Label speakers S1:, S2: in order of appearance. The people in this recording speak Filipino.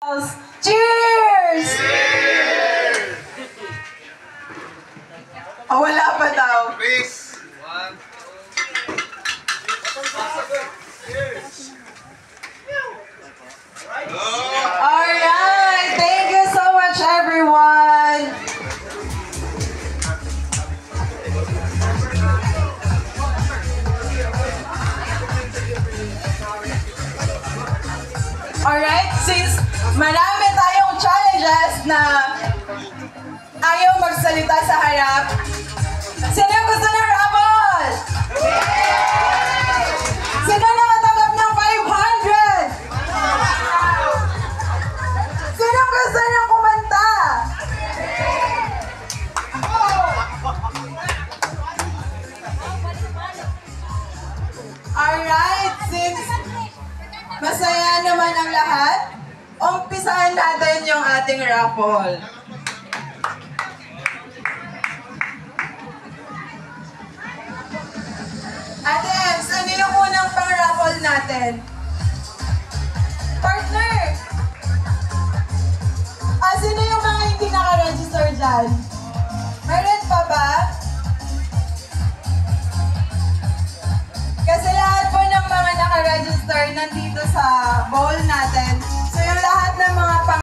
S1: Cheers! Oh, wala pa daw.
S2: Please.
S1: Alright, thank you so much, everyone. Alright, since marami tayong challenges na ayaw magsalita sa harap, sino gusto ng raffle? Sino nakatanggap ng 500? Sino gusto niyang kumanta? Alright, since masaya naman ang lahat, umpisahan natin yung ating raffle. Ate Ems, ano yung unang pang-raffle natin?